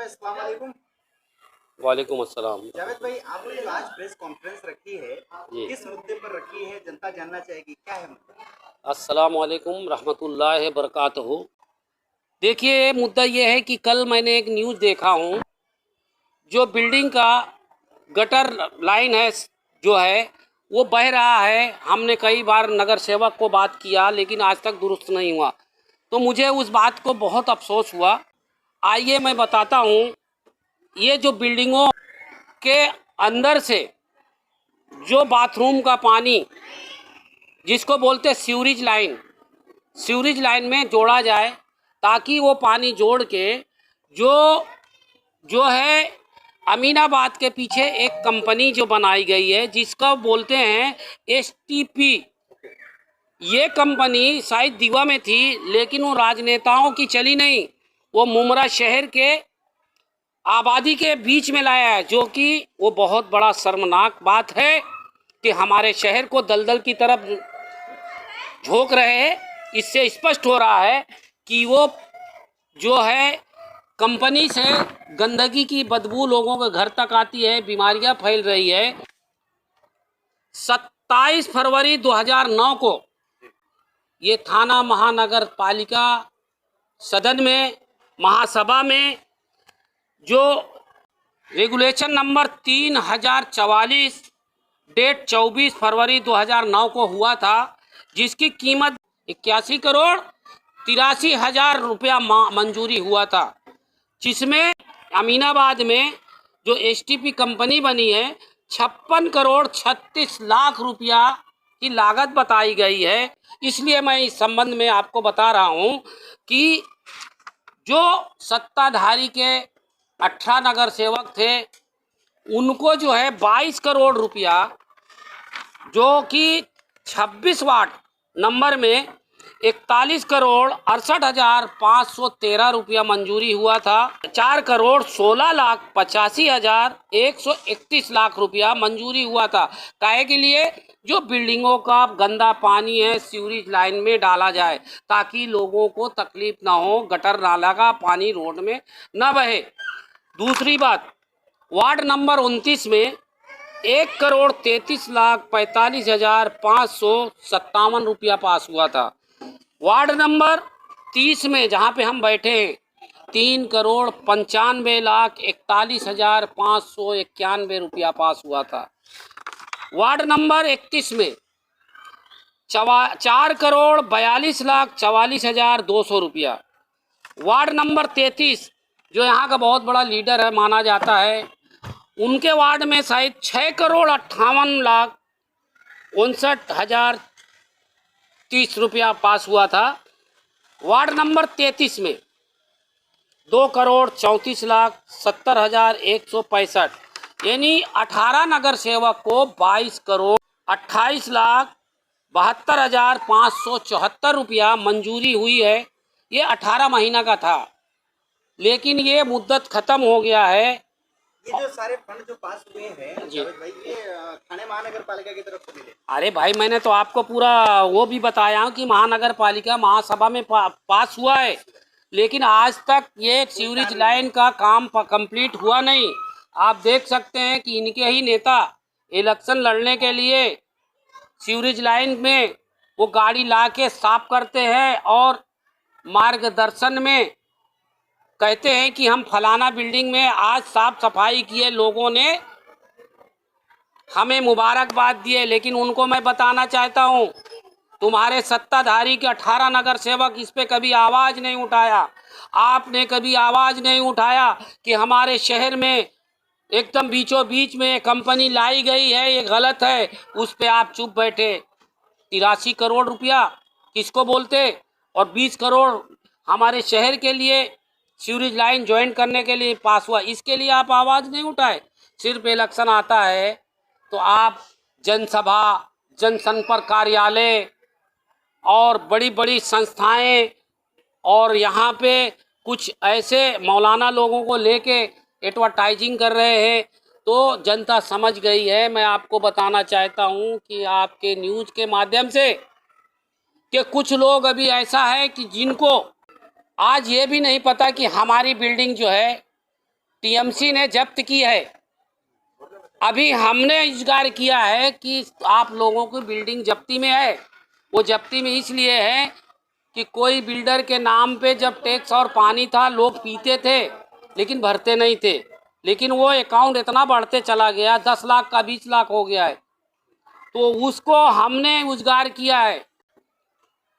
अस्सलाम वालेकुम। वालेकुम अस्सलाम। जावेद भाई, आपने जो आज प्रेस कॉन्फ्रेंस रखी है, जी, किस मुद्दे पर रखी है? जनता जानना चाहेगी, क्या है मुद्दा? अस्सलाम वालेकुम रहमतुल्लाहि बरकातहू। देखिए, मुद्दा ये है कि कल मैंने एक न्यूज़ देखा हूँ, जो बिल्डिंग का गटर लाइन है जो है वो बह रहा है। हमने कई बार नगर सेवक को बात किया लेकिन आज तक दुरुस्त नहीं हुआ, तो मुझे उस बात को बहुत अफसोस हुआ। आइए मैं बताता हूँ, ये जो बिल्डिंगों के अंदर से जो बाथरूम का पानी, जिसको बोलते हैं सीवरेज लाइन में जोड़ा जाए, ताकि वो पानी जोड़ के जो जो है अमीनाबाद के पीछे एक कंपनी जो बनाई गई है जिसका बोलते हैं एसटीपी। ये कंपनी शायद दीवा में थी लेकिन वो राजनेताओं की चली नहीं, वो मुमरा शहर के आबादी के बीच में लाया है, जो कि वो बहुत बड़ा शर्मनाक बात है कि हमारे शहर को दलदल की तरफ झोंक रहे हैं। इससे स्पष्ट हो रहा है कि वो जो है कंपनी से गंदगी की बदबू लोगों के घर तक आती है, बीमारियां फैल रही है। 27 फरवरी 2009 को ये थाना महानगर पालिका सदन में, महासभा में, जो रेगुलेशन नंबर 3044 डेट 24 फरवरी 2009 को हुआ था, जिसकी कीमत 81 करोड़ 83 हजार रुपया मंजूरी हुआ था, जिसमें अमीनाबाद में जो एसटीपी कंपनी बनी है 56 करोड़ 36 लाख रुपया की लागत बताई गई है। इसलिए मैं इस संबंध में आपको बता रहा हूं कि जो सत्ताधारी के 18 नगर सेवक थे, उनको जो है 22 करोड़ रुपया, जो कि 26 वार्ड नंबर में 41 करोड़ 68,513 रुपया मंजूरी हुआ था। 4 करोड़ 16,85,131 लाख रुपया मंजूरी हुआ था। काहे के लिए? जो बिल्डिंगों का गंदा पानी है सीवरेज लाइन में डाला जाए, ताकि लोगों को तकलीफ ना हो, गटर नाला का पानी रोड में न बहे। दूसरी बात, वार्ड नंबर 29 में 1,33,45,557 रुपया पास हुआ था। वार्ड नंबर 30 में जहाँ पे हम बैठे हैं 3,95,41,591 रुपया पास हुआ था। वार्ड नंबर 31 में 4,42,44,200 रुपया। वार्ड नंबर 33 जो यहाँ का बहुत बड़ा लीडर है माना जाता है, उनके वार्ड में शायद 6,58,59,30 रुपया पास हुआ था। वार्ड नंबर 33 में 2,34,70,165, यानी 18 नगर सेवक को 22,28,72,574 रुपया मंजूरी हुई है। ये 18 महीना का था, लेकिन ये मुद्दत ख़त्म हो गया है। ये जो सारे फंड जो पास हुए हैं जावेद भाई, ये थाने महानगर पालिका की तरफ से मिले? अरे भाई, मैंने तो आपको पूरा वो भी बताया हूँ कि महानगर पालिका महासभा में पास हुआ है, लेकिन आज तक ये सीवरेज लाइन का काम कंप्लीट हुआ नहीं। आप देख सकते हैं कि इनके ही नेता इलेक्शन लड़ने के लिए सीवरेज लाइन में वो गाड़ी ला के साफ करते हैं और मार्गदर्शन में कहते हैं कि हम फलाना बिल्डिंग में आज साफ सफाई किए, लोगों ने हमें मुबारकबाद दिए। लेकिन उनको मैं बताना चाहता हूं, तुम्हारे सत्ताधारी के 18 नगर सेवक इस पे कभी आवाज़ नहीं उठाया। आपने कभी आवाज़ नहीं उठाया कि हमारे शहर में एकदम बीचों बीच में कंपनी लाई गई है, ये गलत है। उस पे आप चुप बैठे। 83 करोड़ रुपया किसको बोलते, और 20 करोड़ हमारे शहर के लिए सीवरेज लाइन ज्वाइन करने के लिए पास हुआ, इसके लिए आप आवाज़ नहीं उठाए। सिर्फ इलेक्शन आता है तो आप जनसभा, जनसंपर्क कार्यालय और बड़ी बड़ी संस्थाएं और यहाँ पे कुछ ऐसे मौलाना लोगों को लेके एडवर्टाइजिंग कर रहे हैं, तो जनता समझ गई है। मैं आपको बताना चाहता हूँ कि आपके न्यूज़ के माध्यम से कि कुछ लोग अभी ऐसा है कि जिनको आज ये भी नहीं पता कि हमारी बिल्डिंग जो है टीएमसी ने जब्त की है। अभी हमने इजगार किया है कि आप लोगों की बिल्डिंग जब्ती में है। वो जब्ती में इसलिए है कि कोई बिल्डर के नाम पे जब टैक्स और पानी था लोग पीते थे लेकिन भरते नहीं थे, लेकिन वो अकाउंट इतना बढ़ते चला गया, 10 लाख का 20 लाख हो गया है, तो उसको हमने उजगार किया है।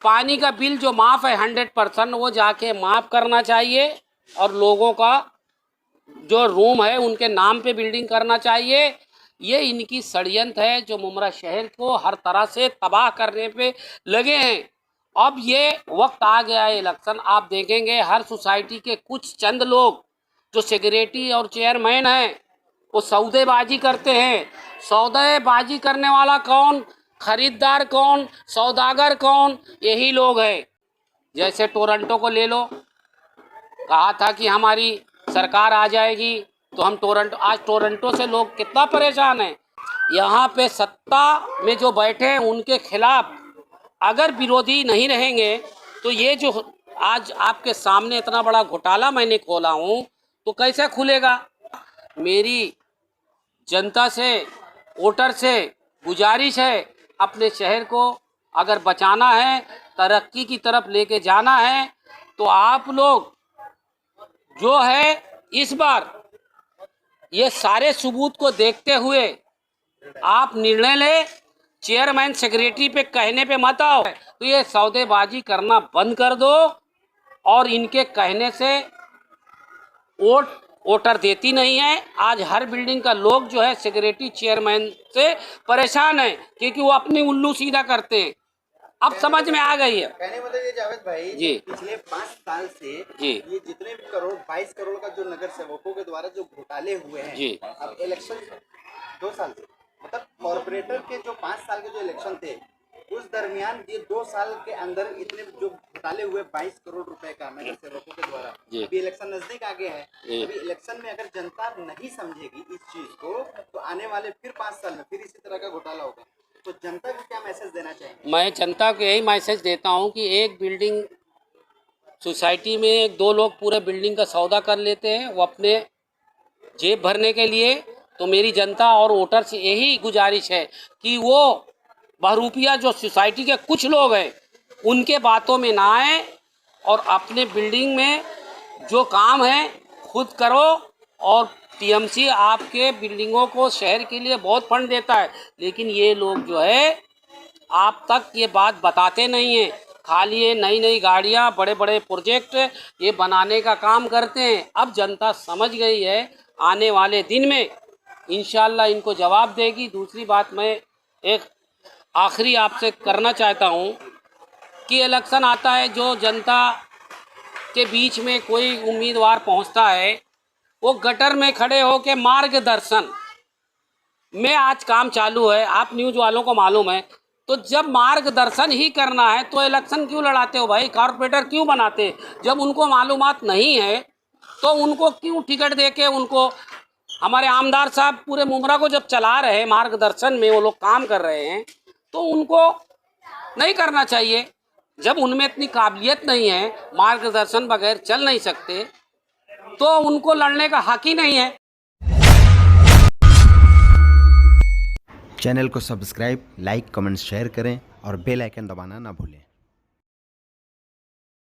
पानी का बिल जो माफ़ है 100% वो जाके माफ़ करना चाहिए और लोगों का जो रूम है उनके नाम पे बिल्डिंग करना चाहिए। ये इनकी षड्यंत्र है जो मुमरा शहर को हर तरह से तबाह करने पे लगे हैं। अब ये वक्त आ गया है इलेक्शन, आप देखेंगे हर सोसाइटी के कुछ चंद लोग जो सेक्रेटरी और चेयरमैन हैं वो सौदेबाजी करते हैं। सौदेबाजी करने वाला कौन, खरीदार कौन, सौदागर कौन, यही लोग हैं। जैसे टोरंटो को ले लो, कहा था कि हमारी सरकार आ जाएगी तो हम आज टोरंटो से लोग कितना परेशान हैं। यहाँ पे सत्ता में जो बैठे हैं उनके खिलाफ अगर विरोधी नहीं रहेंगे तो ये जो आज आपके सामने इतना बड़ा घोटाला मैंने खोला हूँ तो कैसे खुलेगा। मेरी जनता से, वोटर से गुजारिश है, अपने शहर को अगर बचाना है, तरक्की की तरफ लेके जाना है तो आप लोग जो है इस बार ये सारे सबूत को देखते हुए आप निर्णय ले। चेयरमैन सेक्रेटरी पे कहने पे मत आओ, तो ये सौदेबाजी करना बंद कर दो और इनके कहने से वोटर देती नहीं है। आज हर बिल्डिंग का लोग जो है सेक्रेटरी चेयरमैन से परेशान है क्योंकि वो अपनी उल्लू सीधा करते हैं। अब समझ में आ गई है। कहने मतलब ये जावेद भाई जी, पिछले 5 साल से जी, ये जितने भी करोड़ 22 करोड़ का जो नगर सेवकों के द्वारा जो घोटाले हुए हैं, जी, अब इलेक्शन 2 साल से मतलब कॉर्पोरेटर के जो 5 साल के जो इलेक्शन थे उस दरमियान ये 2 साल के अंदर इतने जो घोटाले हुए 22 करोड़ रुपए का नगर सेवकों के द्वारा। अभी इलेक्शन नजदीक आ गया है, अभी इलेक्शन में अगर जनता नहीं समझेगी इस चीज को तो आने वाले फिर 5 साल में फिर इसी तरह का घोटाला होगा। तो जनता को क्या मैसेज देना चाहिए? मैं जनता को यही मैसेज देता हूँ कि एक बिल्डिंग सोसाइटी में 2 लोग पूरे बिल्डिंग का सौदा कर लेते हैं वो अपने जेब भरने के लिए। तो मेरी जनता और वोटर से यही गुजारिश है कि वो बहरूपिया जो सोसाइटी के कुछ लोग हैं उनके बातों में ना आए और अपने बिल्डिंग में जो काम है खुद करो। और टीएमसी आपके बिल्डिंगों को शहर के लिए बहुत फंड देता है, लेकिन ये लोग जो है आप तक ये बात बताते नहीं हैं। खाली ये नई नई गाड़ियाँ, बड़े बड़े प्रोजेक्ट ये बनाने का काम करते हैं। अब जनता समझ गई है, आने वाले दिन में इंशाल्लाह इनको जवाब देगी। दूसरी बात मैं एक आखिरी आपसे करना चाहता हूँ कि इलेक्शन आता है, जो जनता के बीच में कोई उम्मीदवार पहुँचता है वो गटर में खड़े हो के मार्गदर्शन में आज काम चालू है, आप न्यूज़ वालों को मालूम है। तो जब मार्गदर्शन ही करना है तो इलेक्शन क्यों लड़ाते हो भाई, कॉर्पोरेटर क्यों बनाते? जब उनको मालूमात नहीं है तो उनको क्यों टिकट दे के उनको, हमारे आमदार साहब पूरे मुमरा को जब चला रहे हैं, मार्गदर्शन में वो लोग काम कर रहे हैं, तो उनको नहीं करना चाहिए। जब उनमें इतनी काबिलियत नहीं है, मार्गदर्शन बगैर चल नहीं सकते, तो उनको लड़ने का हक ही नहीं है। चैनल को सब्सक्राइब, लाइक, कमेंट, शेयर करें और बेल आइकन दबाना ना भूलें।